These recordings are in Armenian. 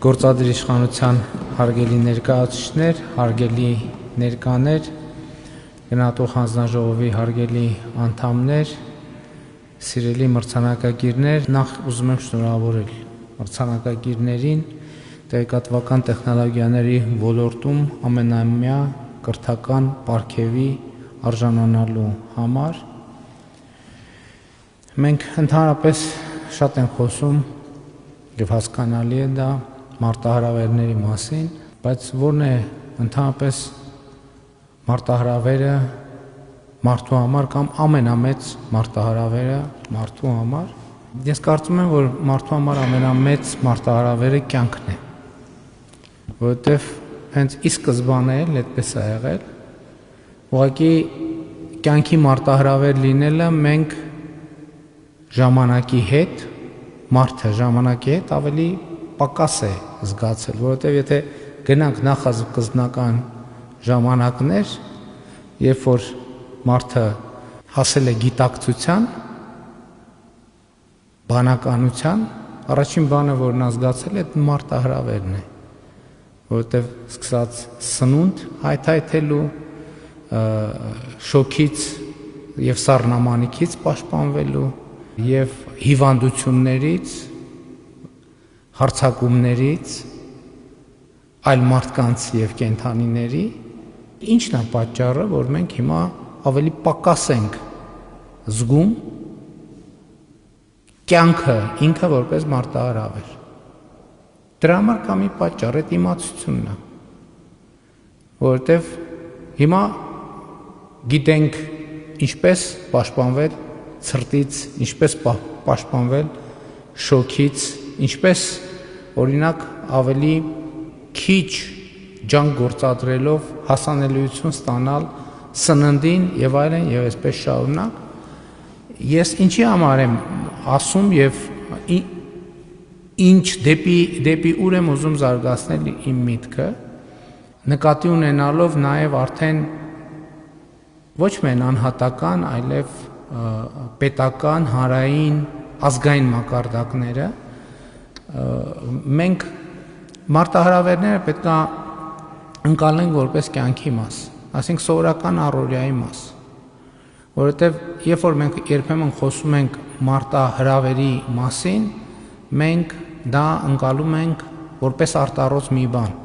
Գործադիր իշխանության հարգելի ներկայացուցիչներ, հարգելի ներկաներ, գնահատող հանձնաժողովի հարգելի անդամներ, սիրելի մրցանակակիրներ, նախ ուզում եմ շնորհավորել մրցանակակիրներին տեղեկատվական տեխնոլոգիաների ոլորտում ամենամյա կրթական պարգևի արժանանալու համար։ Մենք ընդհանրապես շատ ենք խոսում եւ հասկանալի է դա մարտահրավերների մասին, բայց որն է ընդհանրապես մարտահրավերը մարդու համար կամ ամենամեծ մարտահրավերը մարդու համար։ Ես կարծում եմ, որ մարդու համար ամենամեծ մարտահրավերը կյանքն է, որովհետեւ հենց ի սկզբանե էլ այդպես է եղել։ Ուղղակի կյանքի մարտահրավեր լինելը մենք ժամանակի հետ, մարդը ժամանակի հետ ավելի պակաս է զգացել, որովհետև եթե գնանք նախասկզբնական ժամանակներ, երբ որ մարդը հասել է գիտակցության, բանականության, առաջին բանը, որ նա զգացել է, դա մարտահրավերն է, որովհետև սկսած սնունդ հայթայթելու, շոքից եւ սառնամանիքից պաշտպանվելու եւ հիվանդություններից, հարձակումներից, այլ մարդկանց եւ կենդանիների, ինչն է պատճառը, որ մենք հիմա ավելի պակաս ենք զգում կյանքը ինքը որպես մարտահրավեր։ Դրա համար կա մի պատճառ, այդ իմացությունն է, որովհետեւ հիմա գիտենք ինչպես պաշտպանվել ցրտից, ինչպես պաշտպանվել շոքից, ինչպես օրինակ ավելի քիչ ջանք գործադրելով հասանելիություն ստանալ սննդին եւ այլն եւ այսպես շարունակ։ Ես ինչի համար եմ ասում եւ ինչ դեպի ուր եմ ուզում զարգացնել իմ միտքը, նկատի ունենալով նաեւ արդեն ոչ միայն անհատական, այլև պետական, հանրային, ազգային մակարդակները, մենք մարտահրավերները պետք է ընկալենք որպես կյանքի մաս, ասենք սովորական առօրյայի մաս, որովհետև երբ որ մենք երբեմն խոսում ենք մարտահրավերի մասին, մենք դա ընկալում ենք որպես արտառոց մի բան։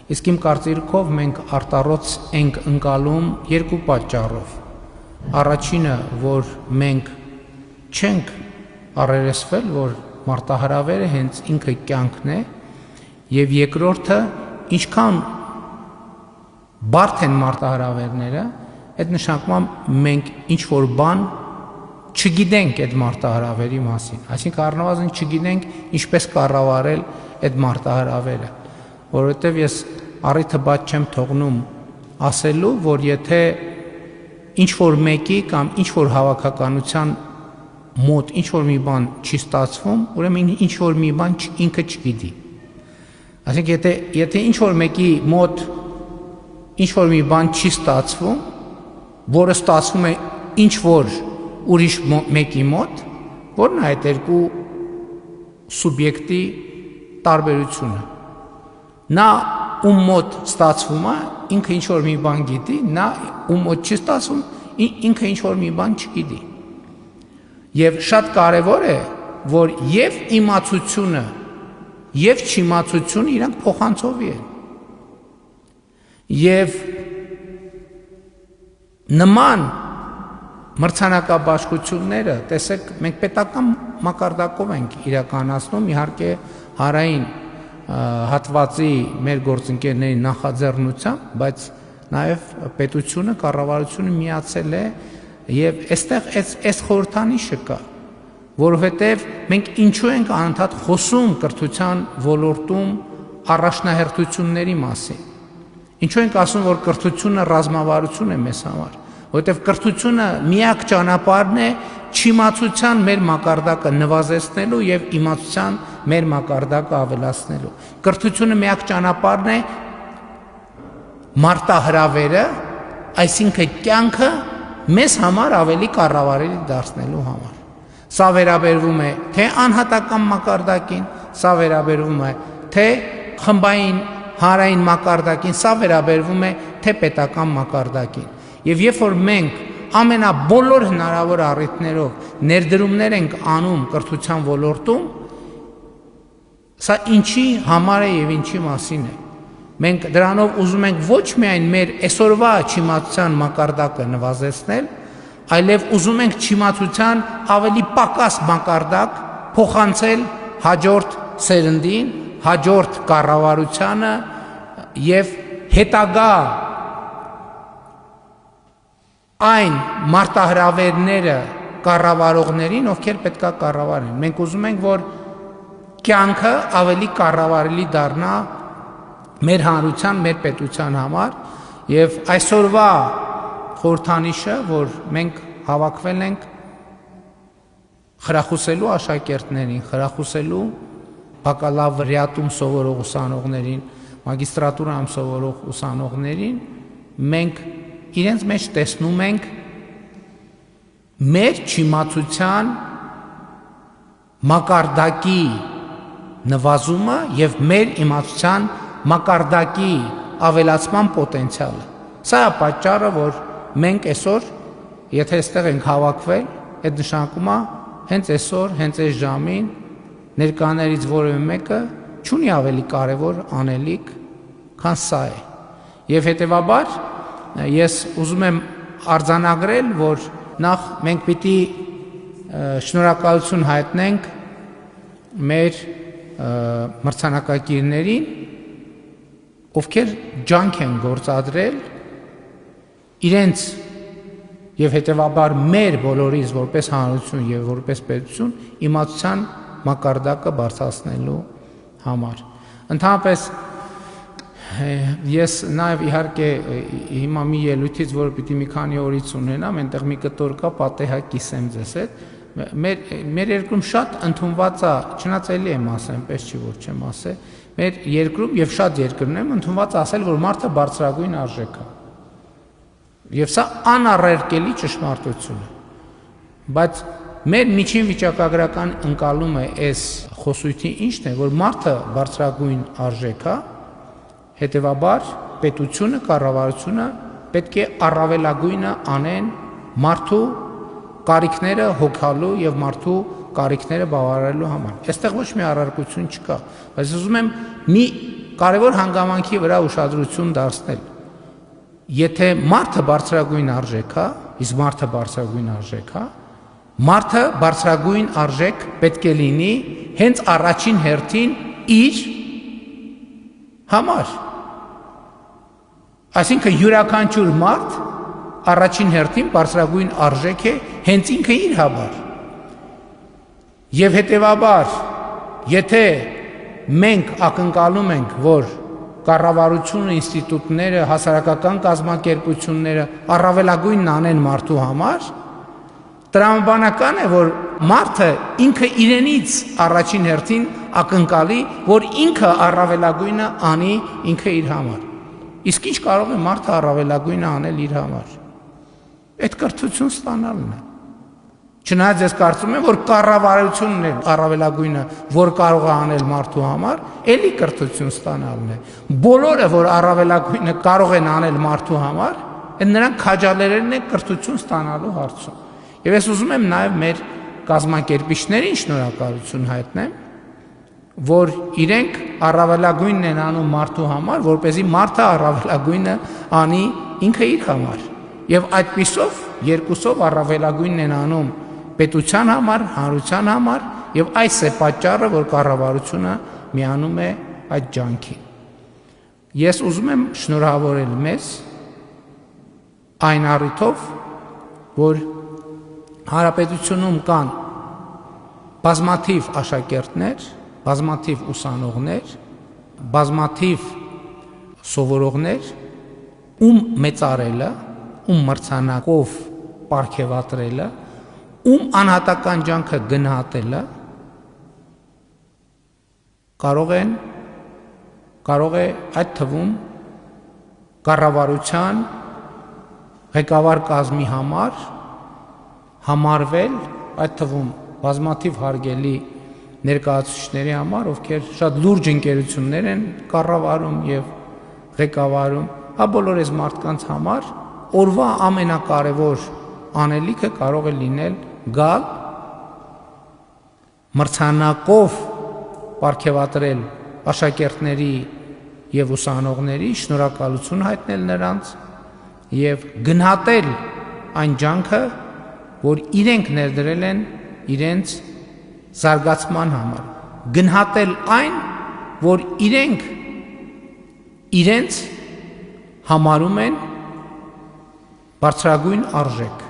Իսկ իմ կարծիքով մենք արտառոց ենք ընկալում երկու պատճառով։ Առաջինը, որ մենք չենք առերեսվել, որ մարտահրավերը հենց ինքը կյանքն է, եւ երկրորդը, ինչքան բարդ են մարտահրավերները, այդ նշանակում է մենք ինչ որ բան չգիտենք այդ մարտահրավերի մասին, այսինքն առնվազն չգիտենք ինչպես կառավարել այդ մարտահրավերը, որովհետեւ ես առիթը բաց չեմ թողնում ասելու, որ եթե ինչ որ մեկի կամ ինչ որ հավաքականության մոտ ինչ որ մի բան չի ստացվում, ուրեմն ինչ որ մի բան ինքը չգիտի։ Այսինքն եթե ինչ որ մեկի մոտ ինչ որ մի բան չի ստացվում, որը ստացվում է ինչ որ ուրիշ մեկի մոտ, որն է այդ երկու սուբյեկտի տարբերությունը։ Նա ում մոտ ստացվում է, ինքը ինչ որ մի բան գիտի, նա ում մոտ չի ստացվում, ինքը ինչ որ մի բան չգիտի։ Եվ շատ կարևոր է, որ եւ իմացությունը, եւ չիմացությունը իրանք փոխանցովի են։ Եվ նման մրցանակաբաշխությունները, տեսեք, մենք պետական մակարդակով ենք իրականացնում, իհարկե հանրային հատվածի մեր գործընկերների նախաձեռնությամբ, բայց նաև պետությունը, կառավարությունը միացել է եւ այստեղ այս խորհրդանիշը կա, որովհետեւ մենք ինչու ենք անընդհատ խոսում կրթության ոլորտում առաջնահերթությունների մասին։ Ինչու ենք ասում, որ կրթությունը ռազմավարություն է մեզ համար, որովհետեւ կրթությունը միակ ճանապարհն է չիմացության մեր մակարդակը նվազեցնելու եւ իմացության մեր մակարդակը ավելացնելու։ Կրթությունը միակ ճանապարհն է մարտահրավերը, այսինքն կյանքը մեզ համար ավելի կառավարելի դարձնելու համար։ Սա վերաբերվում է թե անհատական մակարդակին, սա վերաբերվում է թե խմբային հանրային մակարդակին, սա վերաբերվում է թե պետական մակարդակին։ Եվ երբ որ մենք ամենաբոլոր հնարավոր առիթներով ներդրումներ ենք անում կրթության ոլորտում, սա ինչի համար է եւ ինչի մասին է։ Մենք դրանով ուզում ենք ոչ միայն մեր այսօրվա չիմացության մակարդակը նվազեցնել, այլև ուզում ենք չիմացության ավելի պակաս մակարդակ փոխանցել հաջորդ սերնդին, հաջորդ կառավարությանը եւ հետագա այն մարտահրավերները կառավարողներին, ովքեր պետքա կառավարեն։ Մենք ուզում ենք, որ կյանքը ավելի կառավարելի դառնա մեր հանրության, մեր պետության համար, եւ այսօրվա խորհրդանիշը, որ մենք հավաքվել ենք խրախուսելու աշակերտներին, խրախուսելու բակալավրիատում սովորող ուսանողներին, մագիստրատուրայում սովորող ուսանողներին, մենք իրենց մեջ տեսնում ենք մեր չիմացության մակարդակի նվազումը եւ մեր իմացության մակարդակի ավելացման պոտենցիալը։ Սա է պատճառը, որ մենք այսօր, եթե այստեղ ենք հավաքվել, այդ նշանակում է հենց այսօր, հենց այս ժամին ներկաներից որևէ մեկը չունի ավելի կարևոր անելիք, քան սա է։ Եվ հետեւաբար ես ուզում եմ արձանագրել, որ նախ մենք պիտի շնորհակալություն հայտնենք մեր մրցանակակիրներին, ովքեր ջանք են գործադրել իրենց եւ հետեւաբար մեր բոլորիս որպես հանրություն եւ որպես պետություն իմացության մակարդակը բարձրացնելու համար։ Ընդհանրապես ես նաև իհարկե հիմա մի ելույթից, որ պիտի մի քանի օրից ունենամ, այնտեղ մի կտոր կա, պատեհա կիսեմ ձեզ հետ։ Մեր երկրում շատ ընդունված է, չնայած էլի եմ ասել, այնպես չի որ չեմ ասել, մեր երկրում եւ շատ երկրներում ընդունված է ասել, որ մարդը բարձրագույն արժեք է։ Եվ սա անառարկելի ճշմարտություն է։ Բայց մեր միջին վիճակագրական ընկալումը այս խոսույթի ինչն է, որ մարդը բարձրագույն արժեք է, հետևաբար պետությունը, կառավարությունը պետք է առավելագույնը անեն մարդու կարիքները հոգալու եւ մարդու կարիքները բավարարելու համար։ Այստեղ ոչ մի առարկություն չկա, բայց ուզում եմ մի կարևոր հանգամանքի վրա ուշադրություն դարձնել։ Եթե մարդը բարձրագույն արժեք է, իսկ մարդը բարձրագույն արժեք է, մարդը բարձրագույն արժեք պետք է լինի հենց առաջին հերթին իր համար։ Այսինքն յուրաքանչյուր մարդ առաջին հերթին բարձրագույն արժեք է հենց ինքը իր համար։ Եվ հետևաբար, եթե մենք ակնկալում ենք, որ կառավարությունը, ինստիտուտները, հասարակական կազմակերպությունները առավելագույնն անեն մարդու համար, տրամաբանական է, որ մարդը ինքը իրենից առաջին հերթին ակնկալի, որ ինքը առավելագույնը անի ինքը իր համար։ Իսկ ինչ կարող է մարդը առավելագույնը անել իր համար։ Այդ կրթություն ստանալն է։ Չնայած ես կարծում եմ, որ կառավարությունն է առավելագույնը, որ կարող է անել մարդու համար, էլի կրթություն ստանալն է։ Բոլորը, որ առավելագույնը կարող են անել մարդու համար, այդ նրանք քաջալերելն է կրթություն ստանալու հարցում։ Եվ ես ուզում եմ նաև մեր կազմակերպիչներին շնորհակալություն հայտնեմ, որ իրենք առավելագույնն են անում մարդու համար, որպեսզի մարդը առավելագույնը անի ինքը իր համար։ Եվ այդպիսով երկուսով առավելագույնն են անում պետության համար, հանրության համար, եւ այս է պատճառը, որ կառավարությունը միանում է այդ ջանքին։ Ես ուզում եմ շնորհավորել մեզ այն առիթով, որ հանրապետությունում կան բազմաթիվ աշակերտներ, բազմաթիվ ուսանողներ, բազմաթիվ սովորողներ, ում մեծարելը, ում մրցանակով պարգևատրելը, ում անհատական ջանքը գնահատելը կարող է այդ թվում կառավարության ղեկավար կազմի համար համարվել, այդ թվում բազմաթիվ հարգելի ներկայացուցիչների համար, ովքեր շատ լուրջ ընկերություններ են կառավարում եւ ղեկավարում, բոլոր այս մարդկանց համար օրվա ամենակարևոր անելիքը կարող է լինել գալ մրցանակով պարգևատրել աշակերտների եւ ուսանողների, շնորհակալություն հայտնել նրանց եւ գնահատել այն ջանքը, որ իրենք ներդրել են իրենց զարգացման համար, գնահատել այն, որ իրենք իրենց համարում են բարձրագույն արժեք,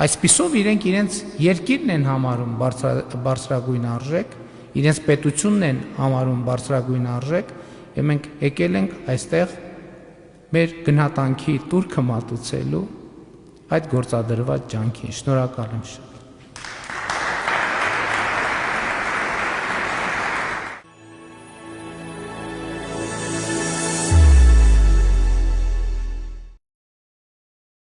այսպիսով իրենք իրենց երկիրն են համարում բարձրագույն արժեք, իրենց պետությունն են համարում բարձրագույն արժեք, եւ մենք եկել ենք այստեղ մեր գնահատանքի տուրքը մատուցելու այդ գործադրված ջանքին։ Շնորհակալ եմ շատ։